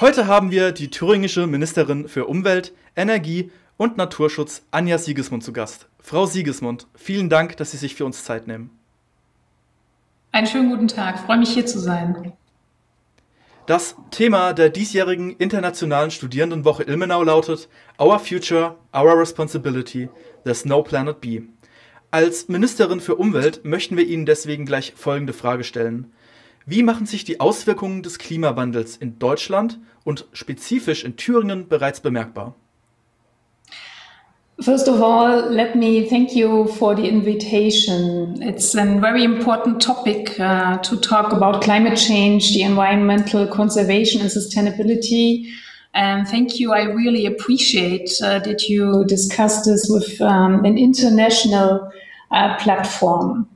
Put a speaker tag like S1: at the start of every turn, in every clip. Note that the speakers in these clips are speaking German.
S1: Heute haben wir die thüringische Ministerin für Umwelt, Energie und Naturschutz Anja Siegesmund zu Gast. Frau Siegesmund, vielen Dank, dass Sie sich für uns Zeit nehmen.
S2: Einen schönen guten Tag, ich freue mich hier zu sein.
S1: Das Thema der diesjährigen Internationalen Studierendenwoche Ilmenau lautet Our Future, Our Responsibility, There's no Planet B. Als Ministerin für Umwelt möchten wir Ihnen deswegen gleich folgende Frage stellen. Wie machen sich die Auswirkungen des Klimawandels in Deutschland und spezifisch in Thüringen bereits bemerkbar?
S2: First of all, let me thank you for the invitation. It's a very important topic to talk about climate change, the environmental conservation and sustainability. And thank you. I really appreciate that you discussed this with an international platform.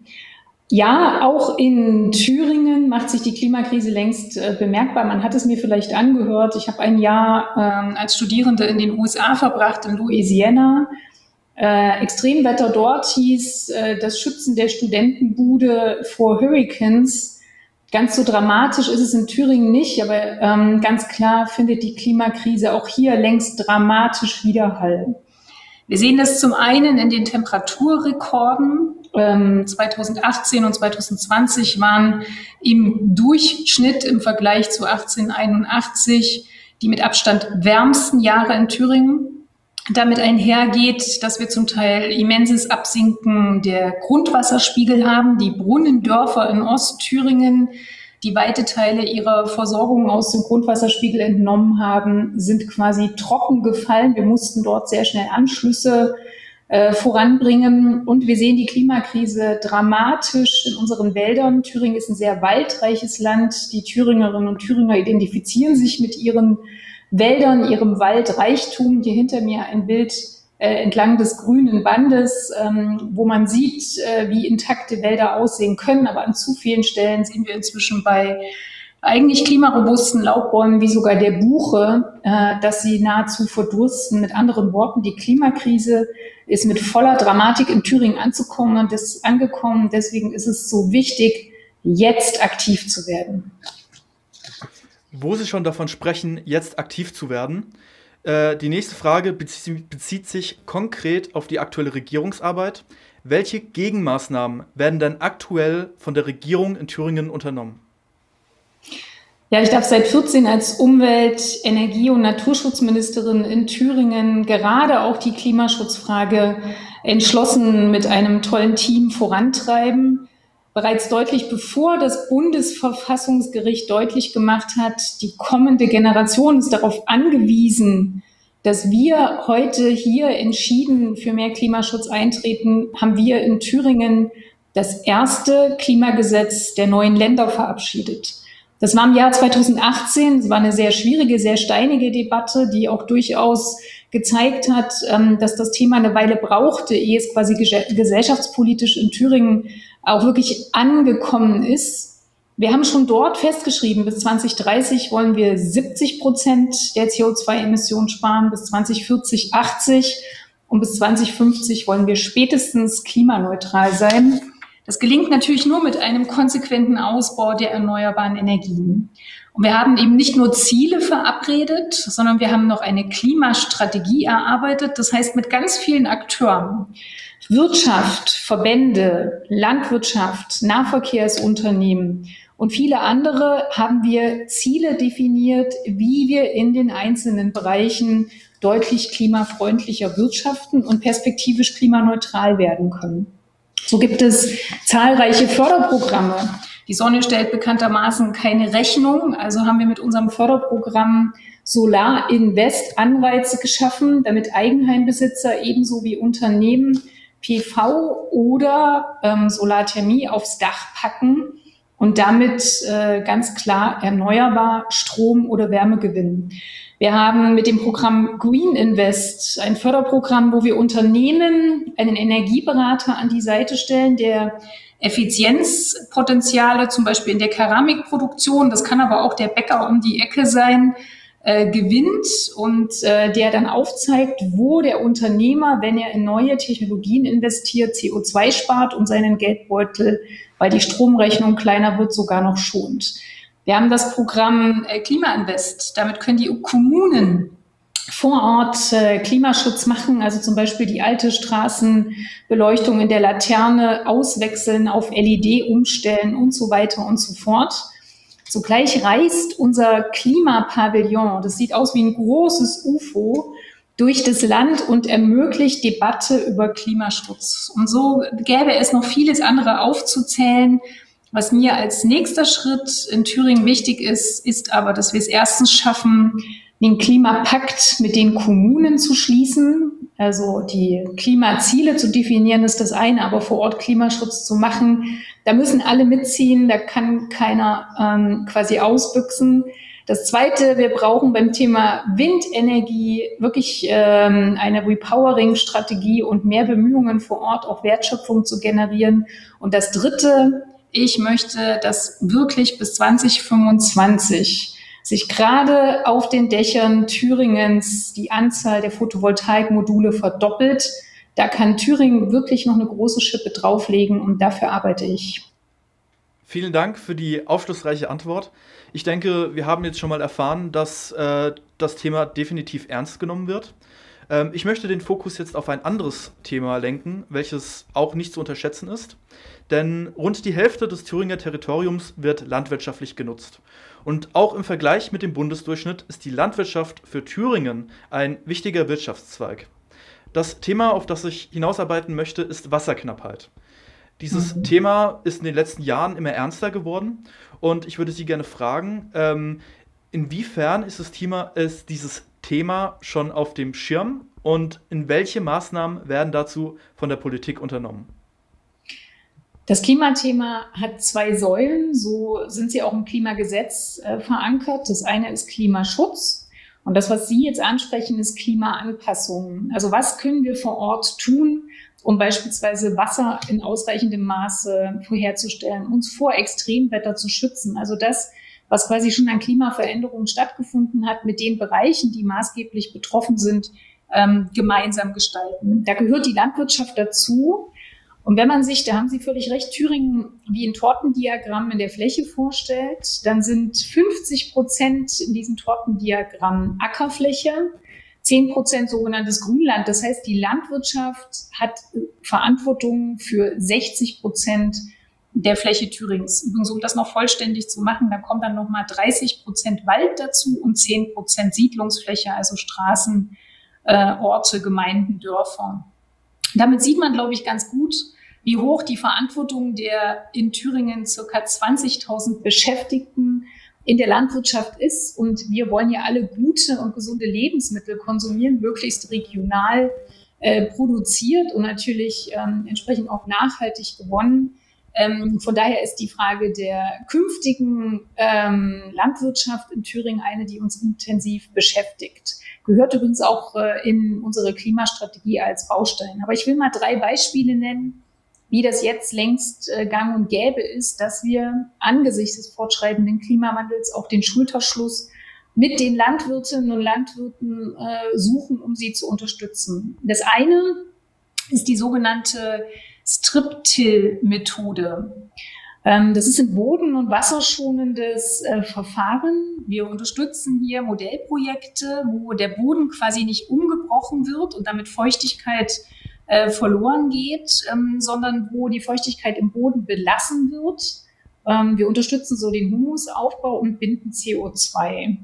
S2: Ja, auch in Thüringen macht sich die Klimakrise längst bemerkbar. Man hat es mir vielleicht angehört. Ich habe ein Jahr als Studierende in den USA verbracht, in Louisiana. Extremwetter dort hieß das Schützen der Studentenbude vor Hurricanes. Ganz so dramatisch ist es in Thüringen nicht, aber ganz klar findet die Klimakrise auch hier längst dramatisch Widerhall. Wir sehen das zum einen in den Temperaturrekorden. 2018 und 2020 waren im Durchschnitt im Vergleich zu 1881 die mit Abstand wärmsten Jahre in Thüringen. Damit einhergeht, dass wir zum Teil immenses Absinken der Grundwasserspiegel haben. Die Brunnendörfer in Ostthüringen, die weite Teile ihrer Versorgung aus dem Grundwasserspiegel entnommen haben, sind quasi trocken gefallen. Wir mussten dort sehr schnell Anschlüsse voranbringen. Und wir sehen die Klimakrise dramatisch in unseren Wäldern. Thüringen ist ein sehr waldreiches Land. Die Thüringerinnen und Thüringer identifizieren sich mit ihren Wäldern, ihrem Waldreichtum. Hier hinter mir ein Bild entlang des grünen Bandes, wo man sieht, wie intakte Wälder aussehen können. Aber an zu vielen Stellen sehen wir inzwischen bei eigentlich klimarobusten Laubbäumen wie sogar der Buche, dass sie nahezu verdursten. Mit anderen Worten, die Klimakrise ist mit voller Dramatik in Thüringen angekommen. Deswegen ist es so wichtig, jetzt aktiv zu werden.
S1: Wo Sie schon davon sprechen, jetzt aktiv zu werden, die nächste Frage bezieht sich konkret auf die aktuelle Regierungsarbeit. Welche Gegenmaßnahmen werden denn aktuell von der Regierung in Thüringen unternommen?
S2: Ja, ich darf seit 14 als Umwelt-, Energie- und Naturschutzministerin in Thüringen gerade auch die Klimaschutzfrage entschlossen mit einem tollen Team vorantreiben. Bereits deutlich bevor das Bundesverfassungsgericht deutlich gemacht hat, die kommende Generation ist darauf angewiesen, dass wir heute hier entschieden für mehr Klimaschutz eintreten, haben wir in Thüringen das erste Klimagesetz der neuen Länder verabschiedet. Das war im Jahr 2018, es war eine sehr schwierige, sehr steinige Debatte, die auch durchaus gezeigt hat, dass das Thema eine Weile brauchte, ehe es quasi gesellschaftspolitisch in Thüringen auch wirklich angekommen ist. Wir haben schon dort festgeschrieben, bis 2030 wollen wir 70% der CO2-Emissionen sparen, bis 2040 80% und bis 2050 wollen wir spätestens klimaneutral sein. Das gelingt natürlich nur mit einem konsequenten Ausbau der erneuerbaren Energien. Und wir haben eben nicht nur Ziele verabredet, sondern wir haben noch eine Klimastrategie erarbeitet. Das heißt, mit ganz vielen Akteuren, Wirtschaft, Verbände, Landwirtschaft, Nahverkehrsunternehmen und viele andere haben wir Ziele definiert, wie wir in den einzelnen Bereichen deutlich klimafreundlicher wirtschaften und perspektivisch klimaneutral werden können. So gibt es zahlreiche Förderprogramme. Die Sonne stellt bekanntermaßen keine Rechnung. Also haben wir mit unserem Förderprogramm Solar Invest Anreize geschaffen, damit Eigenheimbesitzer ebenso wie Unternehmen PV oder Solarthermie aufs Dach packen und damit ganz klar erneuerbar Strom oder Wärme gewinnen. Wir haben mit dem Programm Green Invest ein Förderprogramm, wo wir Unternehmen einen Energieberater an die Seite stellen, der Effizienzpotenziale, zum Beispiel in der Keramikproduktion, das kann aber auch der Bäcker um die Ecke sein, gewinnt und der dann aufzeigt, wo der Unternehmer, wenn er in neue Technologien investiert, CO2 spart und seinen Geldbeutel, weil die Stromrechnung kleiner wird, sogar noch schont. Wir haben das Programm Klimainvest. Damit können die Kommunen vor Ort Klimaschutz machen, also zum Beispiel die alte Straßenbeleuchtung in der Laterne auswechseln, auf LED umstellen und so weiter und so fort. Zugleich reist unser Klimapavillon, das sieht aus wie ein großes UFO, durch das Land und ermöglicht Debatte über Klimaschutz. Und so gäbe es noch vieles andere aufzuzählen. Was mir als nächster Schritt in Thüringen wichtig ist, ist aber, dass wir es erstens schaffen, den Klimapakt mit den Kommunen zu schließen. Also die Klimaziele zu definieren ist das eine, aber vor Ort Klimaschutz zu machen, da müssen alle mitziehen, da kann keiner quasi ausbüchsen. Das Zweite, wir brauchen beim Thema Windenergie wirklich eine Repowering-Strategie und mehr Bemühungen vor Ort, auch Wertschöpfung zu generieren. Und das Dritte, ich möchte, dass wirklich bis 2025 sich gerade auf den Dächern Thüringens die Anzahl der Photovoltaikmodule verdoppelt. Da kann Thüringen wirklich noch eine große Schippe drauflegen und dafür arbeite ich.
S1: Vielen Dank für die aufschlussreiche Antwort. Ich denke, wir haben jetzt schon mal erfahren, dass das Thema definitiv ernst genommen wird. Ich möchte den Fokus jetzt auf ein anderes Thema lenken, welches auch nicht zu unterschätzen ist. Denn rund die Hälfte des Thüringer Territoriums wird landwirtschaftlich genutzt. Und auch im Vergleich mit dem Bundesdurchschnitt ist die Landwirtschaft für Thüringen ein wichtiger Wirtschaftszweig. Das Thema, auf das ich hinausarbeiten möchte, ist Wasserknappheit. Dieses Thema ist in den letzten Jahren immer ernster geworden und ich würde Sie gerne fragen, inwiefern ist dieses Thema schon auf dem Schirm und in welche Maßnahmen werden dazu von der Politik unternommen?
S2: Das Klimathema hat zwei Säulen, so sind sie auch im Klimagesetz verankert. Das eine ist Klimaschutz und das, was Sie jetzt ansprechen, ist Klimaanpassung. Also was können wir vor Ort tun, um beispielsweise Wasser in ausreichendem Maße vorherzustellen, uns vor Extremwetter zu schützen. Also das, was quasi schon an Klimaveränderungen stattgefunden hat, mit den Bereichen, die maßgeblich betroffen sind, gemeinsam gestalten. Da gehört die Landwirtschaft dazu. Und wenn man sich, da haben Sie völlig recht, Thüringen wie ein Tortendiagramm in der Fläche vorstellt, dann sind 50% in diesem Tortendiagramm Ackerfläche, 10% sogenanntes Grünland. Das heißt, die Landwirtschaft hat Verantwortung für 60% der Fläche Thürings. Übrigens, um das noch vollständig zu machen, da kommt dann nochmal 30% Wald dazu und 10% Siedlungsfläche, also Straßen, Orte, Gemeinden, Dörfer. Damit sieht man, glaube ich, ganz gut, wie hoch die Verantwortung der in Thüringen ca. 20.000 Beschäftigten in der Landwirtschaft ist. Und wir wollen ja alle gute und gesunde Lebensmittel konsumieren, möglichst regional produziert und natürlich entsprechend auch nachhaltig gewonnen. Von daher ist die Frage der künftigen Landwirtschaft in Thüringen eine, die uns intensiv beschäftigt. Gehört übrigens auch in unsere Klimastrategie als Baustein. Aber ich will mal 3 Beispiele nennen, wie das jetzt längst gang und gäbe ist, dass wir angesichts des fortschreitenden Klimawandels auch den Schulterschluss mit den Landwirtinnen und Landwirten suchen, um sie zu unterstützen. Das eine ist die sogenannte Strip-Till-Methode. Das ist ein boden- und wasserschonendes Verfahren. Wir unterstützen hier Modellprojekte, wo der Boden quasi nicht umgebrochen wird und damit Feuchtigkeit verloren geht, sondern wo die Feuchtigkeit im Boden belassen wird. Wir unterstützen so den Humusaufbau und binden CO2.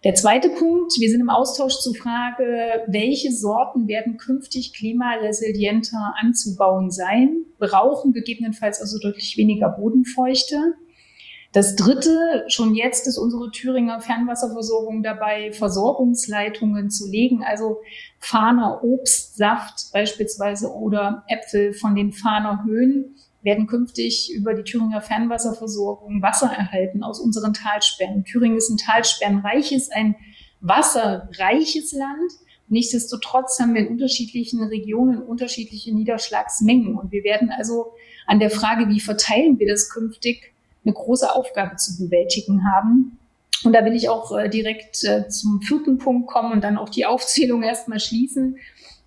S2: Der zweite Punkt, wir sind im Austausch zur Frage, welche Sorten werden künftig klimaresilienter anzubauen sein, brauchen gegebenenfalls also deutlich weniger Bodenfeuchte. Das dritte, schon jetzt ist unsere Thüringer Fernwasserversorgung dabei, Versorgungsleitungen zu legen, also Fahner Obstsaft beispielsweise oder Äpfel von den Fahner Höhen werden künftig über die Thüringer Fernwasserversorgung Wasser erhalten aus unseren Talsperren. Thüringen ist ein talsperrenreiches, ein wasserreiches Land. Nichtsdestotrotz haben wir in unterschiedlichen Regionen unterschiedliche Niederschlagsmengen. Und wir werden also an der Frage, wie verteilen wir das künftig, eine große Aufgabe zu bewältigen haben. Und da will ich auch direkt zum 4. Punkt kommen und dann auch die Aufzählung erstmal schließen,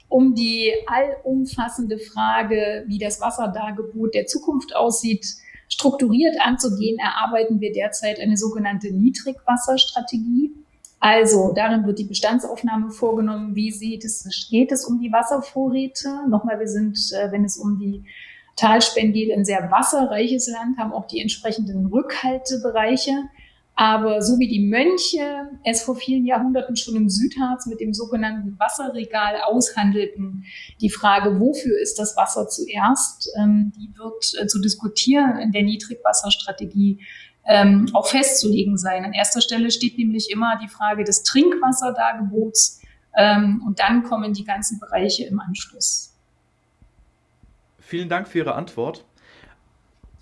S2: um die allumfassende Frage, wie das Wasserdargebot der Zukunft aussieht, strukturiert anzugehen, erarbeiten wir derzeit eine sogenannte Niedrigwasserstrategie. Also darin wird die Bestandsaufnahme vorgenommen. Wie geht es um die Wasservorräte? Nochmal, wir sind, wenn es um die Talsperren geht, ein sehr wasserreiches Land, haben auch die entsprechenden Rückhaltebereiche. Aber so wie die Mönche es vor vielen Jahrhunderten schon im Südharz mit dem sogenannten Wasserregal aushandelten, die Frage, wofür ist das Wasser zuerst, die wird zu diskutieren in der Niedrigwasserstrategie auch festzulegen sein. An erster Stelle steht nämlich immer die Frage des Trinkwasserdargebots und dann kommen die ganzen Bereiche im Anschluss.
S1: Vielen Dank für Ihre Antwort.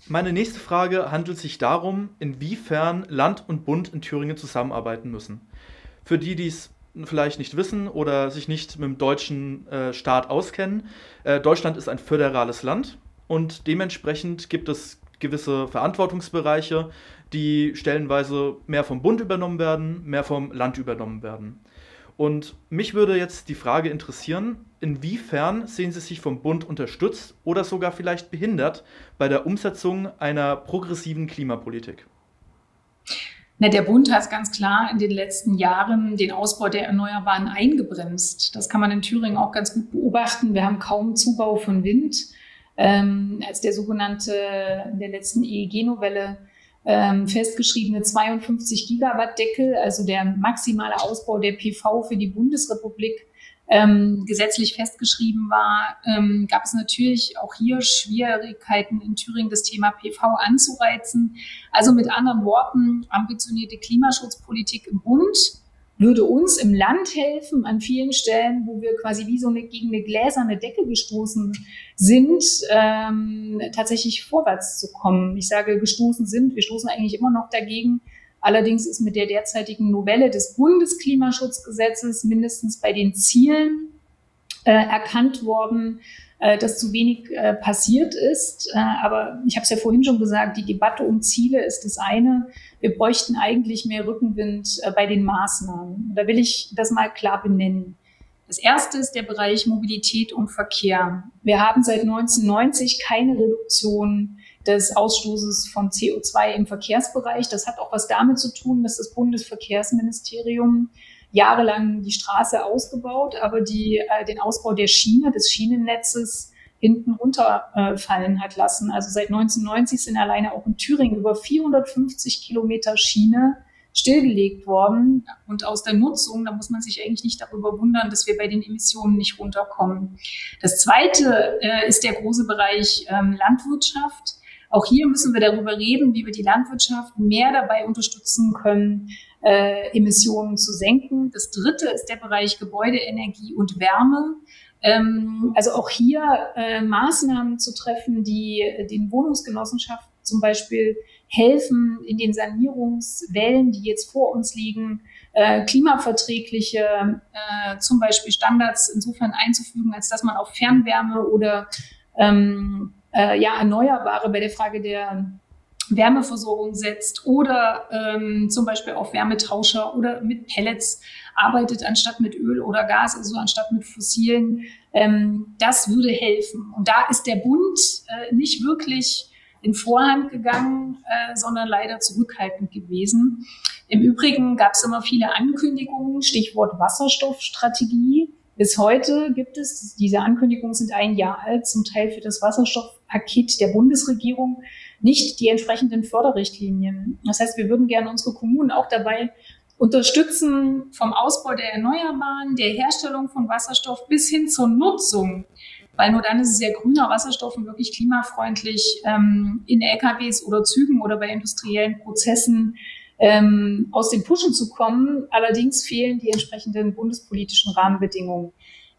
S1: Meine nächste Frage handelt sich darum, inwiefern Land und Bund in Thüringen zusammenarbeiten müssen. Für die, die es vielleicht nicht wissen oder sich nicht mit dem deutschen Staat auskennen, Deutschland ist ein föderales Land und dementsprechend gibt es gewisse Verantwortungsbereiche, die stellenweise mehr vom Bund übernommen werden, mehr vom Land übernommen werden. Und mich würde jetzt die Frage interessieren, inwiefern sehen Sie sich vom Bund unterstützt oder sogar vielleicht behindert bei der Umsetzung einer progressiven Klimapolitik?
S2: Na, der Bund hat ganz klar in den letzten Jahren den Ausbau der Erneuerbaren eingebremst. Das kann man in Thüringen auch ganz gut beobachten. Wir haben kaum Zubau von Wind. Als der sogenannte in der letzten EEG-Novelle festgeschriebene 52 Gigawatt Deckel, also der maximale Ausbau der PV für die Bundesrepublik, gesetzlich festgeschrieben war, gab es natürlich auch hier Schwierigkeiten in Thüringen, das Thema PV anzureizen. Also mit anderen Worten, ambitionierte Klimaschutzpolitik im Bund würde uns im Land helfen, an vielen Stellen, wo wir quasi wie so gegen eine gläserne Decke gestoßen sind, tatsächlich vorwärts zu kommen. Ich sage gestoßen sind, wir stoßen eigentlich immer noch dagegen. Allerdings ist mit der derzeitigen Novelle des Bundesklimaschutzgesetzes mindestens bei den Zielen erkannt worden, dass zu wenig passiert ist. Aber ich habe es ja vorhin schon gesagt, die Debatte um Ziele ist das eine. Wir bräuchten eigentlich mehr Rückenwind bei den Maßnahmen. Da will ich das mal klar benennen. Das erste ist der Bereich Mobilität und Verkehr. Wir haben seit 1990 keine Reduktion des Ausstoßes von CO2 im Verkehrsbereich. Das hat auch was damit zu tun, dass das Bundesverkehrsministerium jahrelang die Straße ausgebaut, aber den Ausbau der Schiene, des Schienennetzes hinten runterfallen hat lassen. Also seit 1990 sind alleine auch in Thüringen über 450 Kilometer Schiene stillgelegt worden. Und aus der Nutzung, da muss man sich eigentlich nicht darüber wundern, dass wir bei den Emissionen nicht runterkommen. Das zweite ist der große Bereich Landwirtschaft. Auch hier müssen wir darüber reden, wie wir die Landwirtschaft mehr dabei unterstützen können, Emissionen zu senken. Das dritte ist der Bereich Gebäude, Energie und Wärme. Also auch hier Maßnahmen zu treffen, die den Wohnungsgenossenschaften zum Beispiel helfen, in den Sanierungswellen, die jetzt vor uns liegen, klimaverträgliche zum Beispiel Standards insofern einzufügen, als dass man auf Fernwärme oder Erneuerbare bei der Frage der Wärmeversorgung setzt oder zum Beispiel auf Wärmetauscher oder mit Pellets arbeitet, anstatt mit Öl oder Gas, also anstatt mit fossilen. Das würde helfen. Und da ist der Bund nicht wirklich in Vorhand gegangen, sondern leider zurückhaltend gewesen. Im Übrigen gab es immer viele Ankündigungen, Stichwort Wasserstoffstrategie. Bis heute gibt es, diese Ankündigungen sind ein Jahr alt, zum Teil für das Wasserstoffpaket der Bundesregierung, nicht die entsprechenden Förderrichtlinien. Das heißt, wir würden gerne unsere Kommunen auch dabei unterstützen, vom Ausbau der Erneuerbaren, der Herstellung von Wasserstoff bis hin zur Nutzung. Weil nur dann ist es ja grüner Wasserstoff und wirklich klimafreundlich in LKWs oder Zügen oder bei industriellen Prozessen aus den Puschen zu kommen. Allerdings fehlen die entsprechenden bundespolitischen Rahmenbedingungen.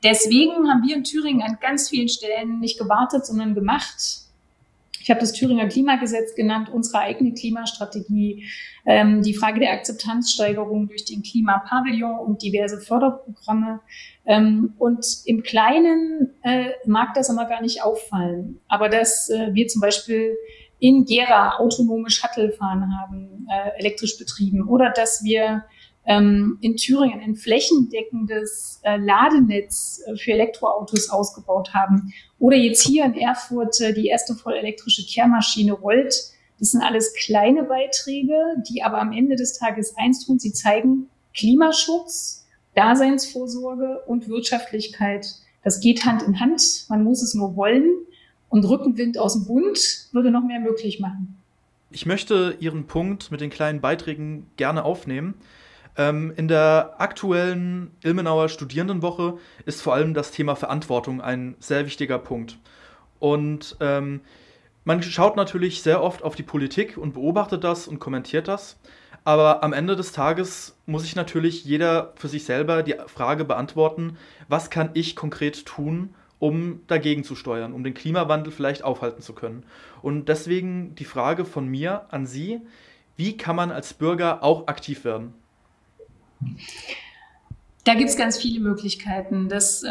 S2: Deswegen haben wir in Thüringen an ganz vielen Stellen nicht gewartet, sondern gemacht. Ich habe das Thüringer Klimagesetz genannt, unsere eigene Klimastrategie, die Frage der Akzeptanzsteigerung durch den Klimapavillon und diverse Förderprogramme. Und im Kleinen mag das aber gar nicht auffallen. Aber dass wir zum Beispiel in Gera autonome Shuttle fahren haben, elektrisch betrieben, oder dass wir in Thüringen ein flächendeckendes Ladenetz für Elektroautos ausgebaut haben, oder jetzt hier in Erfurt die erste vollelektrische Kehrmaschine rollt, Das sind alles kleine Beiträge, die aber am Ende des Tages eins tun: Sie zeigen Klimaschutz, Daseinsvorsorge und Wirtschaftlichkeit. Das geht Hand in Hand. Man muss es nur wollen. Und Rückenwind aus dem Bund würde noch mehr möglich machen.
S1: Ich möchte Ihren Punkt mit den kleinen Beiträgen gerne aufnehmen. In der aktuellen Ilmenauer Studierendenwoche ist vor allem das Thema Verantwortung ein sehr wichtiger Punkt. Und man schaut natürlich sehr oft auf die Politik und beobachtet das und kommentiert das. Aber am Ende des Tages muss sich natürlich jeder für sich selber die Frage beantworten: Was kann ich konkret tun, um dagegen zu steuern, um den Klimawandel vielleicht aufhalten zu können? Und deswegen die Frage von mir an Sie: Wie kann man als Bürger auch aktiv werden?
S2: Da gibt es ganz viele Möglichkeiten. Das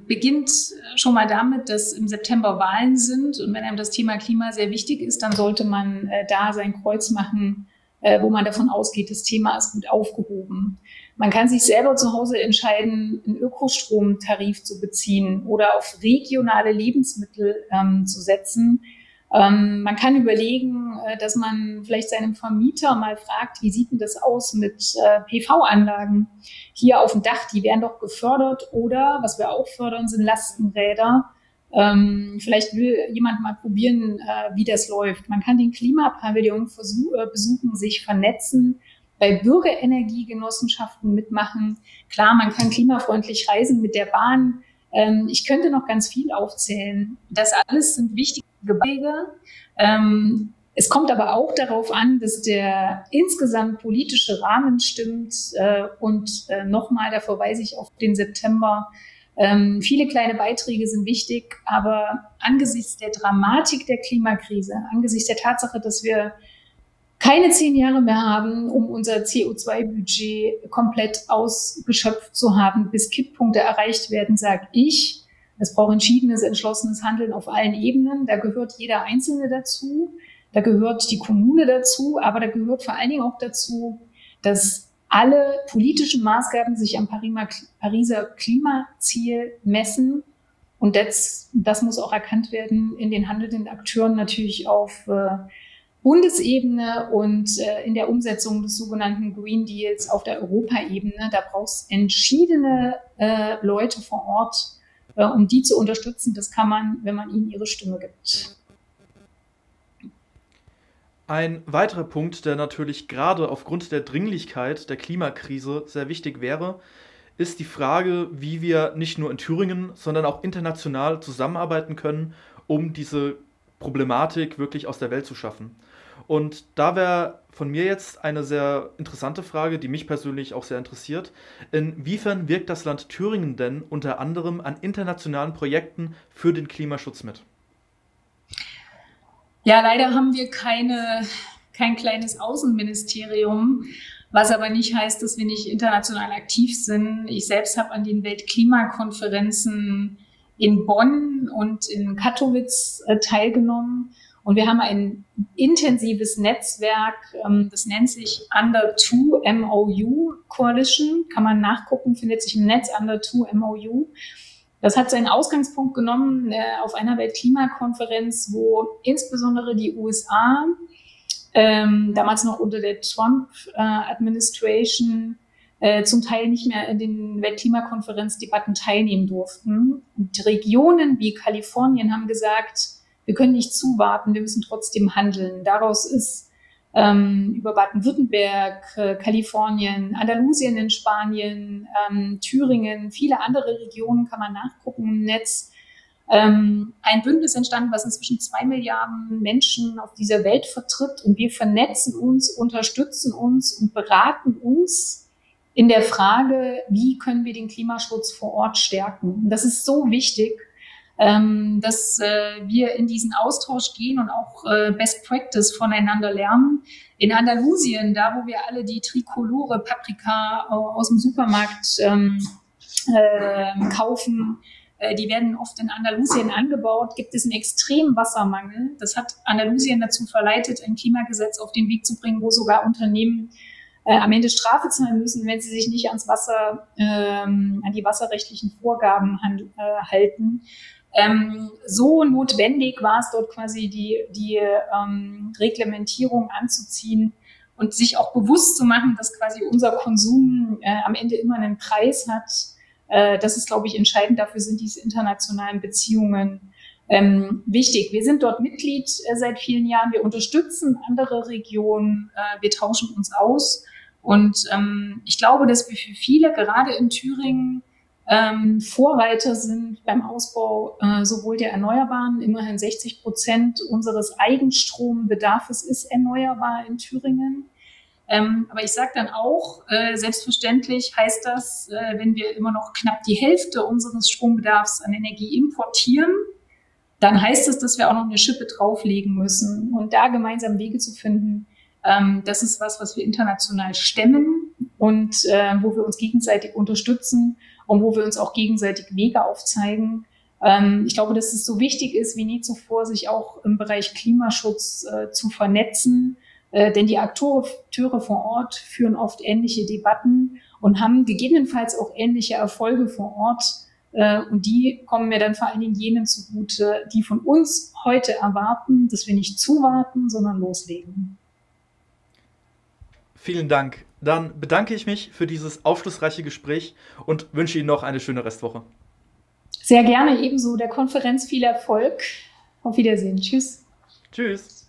S2: beginnt schon mal damit, dass im September Wahlen sind. Und wenn einem das Thema Klima sehr wichtig ist, dann sollte man da sein Kreuz machen, wo man davon ausgeht, das Thema ist gut aufgehoben. Man kann sich selber zu Hause entscheiden, einen Ökostromtarif zu beziehen oder auf regionale Lebensmittel zu setzen. Man kann überlegen, dass man vielleicht seinem Vermieter mal fragt: Wie sieht denn das aus mit PV-Anlagen hier auf dem Dach? Die werden doch gefördert. Oder, was wir auch fördern, sind Lastenräder. Vielleicht will jemand mal probieren, wie das läuft. Man kann den Klimapavillon besuchen, sich vernetzen, bei Bürgerenergiegenossenschaften mitmachen. Klar, man kann klimafreundlich reisen mit der Bahn. Ich könnte noch ganz viel aufzählen. Das alles sind wichtige Wege. Es kommt aber auch darauf an, dass der insgesamt politische Rahmen stimmt. Und nochmal, da verweise ich auf den September. Viele kleine Beiträge sind wichtig, aber angesichts der Dramatik der Klimakrise, angesichts der Tatsache, dass wir keine 10 Jahre mehr haben, um unser CO2-Budget komplett ausgeschöpft zu haben, bis Kipppunkte erreicht werden, sage ich, es braucht entschiedenes, entschlossenes Handeln auf allen Ebenen. Da gehört jeder Einzelne dazu, da gehört die Kommune dazu, aber da gehört vor allen Dingen auch dazu, dass alle politischen Maßgaben sich am Pariser Klimaziel messen. Und das muss auch erkannt werden in den handelnden Akteuren, natürlich auf Bundesebene und in der Umsetzung des sogenannten Green Deals auf der Europaebene. Da braucht es entschiedene Leute vor Ort, um die zu unterstützen. Das kann man, wenn man ihnen ihre Stimme gibt.
S1: Ein weiterer Punkt, der natürlich gerade aufgrund der Dringlichkeit der Klimakrise sehr wichtig wäre, ist die Frage, wie wir nicht nur in Thüringen, sondern auch international zusammenarbeiten können, um diese Problematik wirklich aus der Welt zu schaffen. Und da wäre von mir jetzt eine sehr interessante Frage, die mich persönlich auch sehr interessiert: Inwiefern wirkt das Land Thüringen denn unter anderem an internationalen Projekten für den Klimaschutz mit?
S2: Ja, leider haben wir kein kleines Außenministerium, was aber nicht heißt, dass wir nicht international aktiv sind. Ich selbst habe an den Weltklimakonferenzen in Bonn und in Katowice teilgenommen. Und wir haben ein intensives Netzwerk, das nennt sich Under 2 MOU Coalition. Kann man nachgucken, findet sich im Netz, Under 2 MOU. Das hat seinen Ausgangspunkt genommen auf einer Weltklimakonferenz, wo insbesondere die USA, damals noch unter der Trump-Administration, zum Teil nicht mehr in den Weltklimakonferenzdebatten teilnehmen durften. Und Regionen wie Kalifornien haben gesagt: Wir können nicht zuwarten, wir müssen trotzdem handeln. Daraus ist über Baden-Württemberg, Kalifornien, Andalusien in Spanien, Thüringen, viele andere Regionen kann man nachgucken im Netz, ein Bündnis entstanden, was inzwischen 2 Milliarden Menschen auf dieser Welt vertritt. Und wir vernetzen uns, unterstützen uns und beraten uns in der Frage, wie können wir den Klimaschutz vor Ort stärken. Und das ist so wichtig, dass wir in diesen Austausch gehen und auch Best Practice voneinander lernen. In Andalusien, da wo wir alle die trikolore Paprika aus dem Supermarkt kaufen, die werden oft in Andalusien angebaut, gibt es einen extremen Wassermangel. Das hat Andalusien dazu verleitet, ein Klimagesetz auf den Weg zu bringen, wo sogar Unternehmen am Ende Strafe zahlen müssen, wenn sie sich nicht an die wasserrechtlichen Vorgaben halten. So notwendig war es dort quasi, die Reglementierung anzuziehen und sich auch bewusst zu machen, dass quasi unser Konsum am Ende immer einen Preis hat. Das ist, glaube ich, entscheidend. Dafür sind diese internationalen Beziehungen wichtig. Wir sind dort Mitglied seit vielen Jahren. Wir unterstützen andere Regionen. Wir tauschen uns aus. Und ich glaube, dass wir für viele, gerade in Thüringen, Vorreiter sind beim Ausbau sowohl der Erneuerbaren. Immerhin 60% unseres Eigenstrombedarfs ist erneuerbar in Thüringen. Aber ich sage dann auch, selbstverständlich heißt das, wenn wir immer noch knapp die Hälfte unseres Strombedarfs an Energie importieren, dann heißt es, dass wir auch noch eine Schippe drauflegen müssen. Und da gemeinsam Wege zu finden, das ist was wir international stemmen und wo wir uns gegenseitig unterstützen und wo wir uns auch gegenseitig Wege aufzeigen. Ich glaube, dass es so wichtig ist wie nie zuvor, sich auch im Bereich Klimaschutz zu vernetzen. Denn die Akteure vor Ort führen oft ähnliche Debatten und haben gegebenenfalls auch ähnliche Erfolge vor Ort. Und die kommen mir dann vor allen Dingen jenen zugute, die von uns heute erwarten, dass wir nicht zuwarten, sondern loslegen.
S1: Vielen Dank. Dann bedanke ich mich für dieses aufschlussreiche Gespräch und wünsche Ihnen noch eine schöne Restwoche.
S2: Sehr gerne, ebenso der Konferenz viel Erfolg. Auf Wiedersehen. Tschüss.
S1: Tschüss.